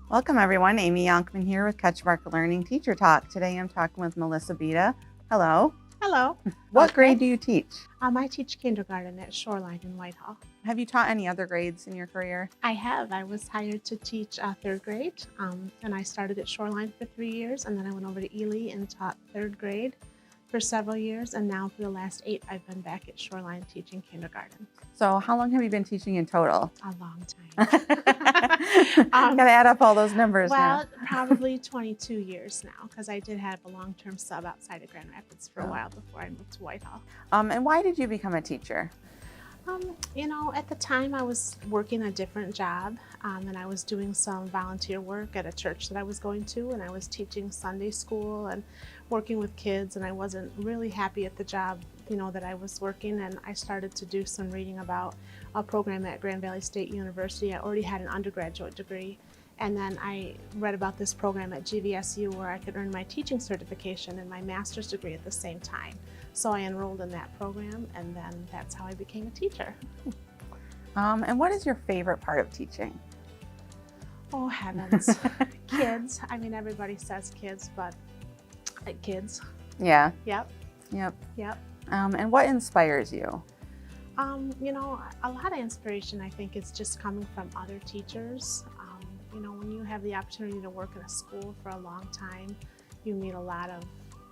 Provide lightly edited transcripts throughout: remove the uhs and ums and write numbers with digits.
Welcome everyone, Amy Yonkman here with Catchmark Learning Teacher Talk. Today I'm talking with Mellissa Beda. Hello. Hello. What grade do you teach? I teach kindergarten at Shoreline in Whitehall. Have you taught any other grades in your career? I have. I was hired to teach third grade, and I started at Shoreline for 3 years, and then I went over to Ely and taught third grade for several years, and now for the last 8, I've been back at Shoreline teaching kindergarten. So how long have you been teaching in total? A long time. Gotta add up all those numbers well, now. probably 22 years now, because I did have a long-term sub outside of Grand Rapids for a while before I moved to Whitehall. And why did you become a teacher? At the time I was working a different job, and I was doing some volunteer work at a church that I was going to, and I was teaching Sunday school and working with kids, and I wasn't really happy at the job, that I was working, and I started to do some reading about a program at Grand Valley State University. I already had an undergraduate degree, and then I read about this program at GVSU where I could earn my teaching certification and my master's degree at the same time. So I enrolled in that program, and then that's how I became a teacher. And what is your favorite part of teaching? Oh heavens, kids. I mean, everybody says kids, but kids. Yeah. Yep. Yep. Yep. And what inspires you? A lot of inspiration, I think, is just coming from other teachers. When you have the opportunity to work in a school for a long time, you meet a lot of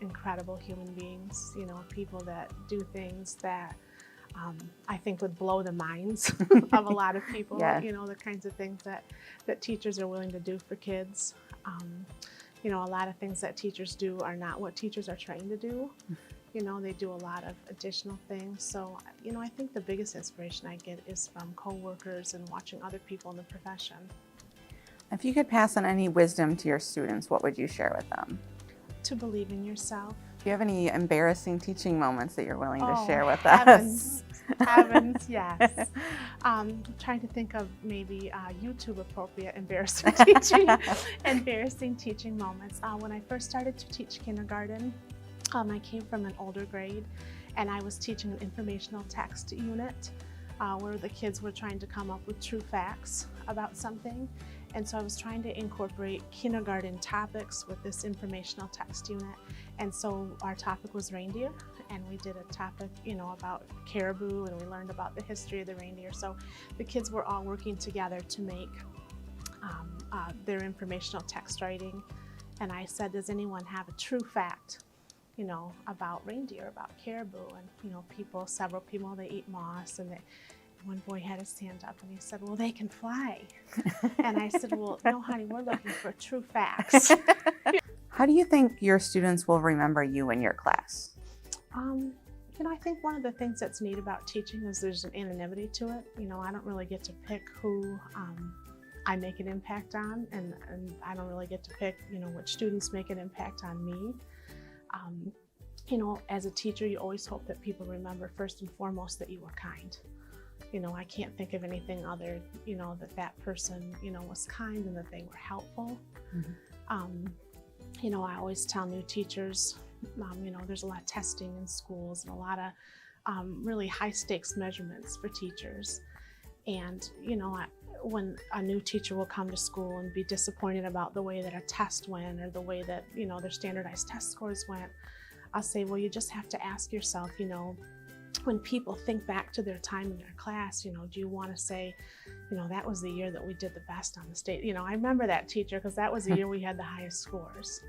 incredible human beings, people that do things that I think would blow the minds of a lot of people, Yeah. The kinds of things that teachers are willing to do for kids. A lot of things that teachers do are not what teachers are trained to do. They do a lot of additional things. So, I think the biggest inspiration I get is from coworkers and watching other people in the profession. If you could pass on any wisdom to your students, what would you share with them? To believe in yourself. Do you have any embarrassing teaching moments that you're willing to share with heavens. us? Heavens, yes. I'm trying to think of maybe YouTube appropriate embarrassing teaching moments. When I first started to teach kindergarten, I came from an older grade, and I was teaching an informational text unit where the kids were trying to come up with true facts about something. And so I was trying to incorporate kindergarten topics with this informational text unit. And so our topic was reindeer, and we did a topic, about caribou, and we learned about the history of the reindeer. So the kids were all working together to make their informational text writing. And I said, does anyone have a true fact, about reindeer, about caribou? And, several people, they eat moss, and one boy had his hand up and he said, well, they can fly. And I said, well, no, honey, we're looking for true facts. How do you think your students will remember you in your class? I think one of the things that's neat about teaching is there's an anonymity to it. I don't really get to pick who I make an impact on, and I don't really get to pick, which students make an impact on me. As a teacher, you always hope that people remember first and foremost that you were kind. I can't think of anything other, that person, was kind and that they were helpful. Mm-hmm. I always tell new teachers, there's a lot of testing in schools and a lot of really high stakes measurements for teachers. And, when a new teacher will come to school and be disappointed about the way that a test went or the way that, their standardized test scores went, I'll say, well, you just have to ask yourself, when people think back to their time in their class, do you want to say, that was the year that we did the best on the state? I remember that teacher because that was the year we had the highest scores.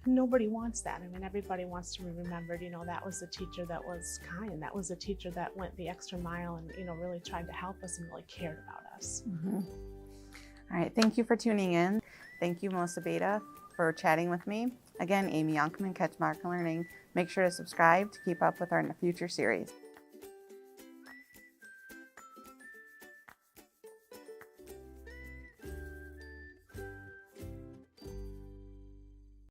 Nobody wants that. I mean, everybody wants to be remembered, that was the teacher that was kind. That was the teacher that went the extra mile and, really tried to help us and really cared about us. Mm-hmm. All right. Thank you for tuning in. Thank you, Mellissa Beda, for chatting with me. Again, Amy Yonkman, Catchmark Learning. Make sure to subscribe to keep up with our future series.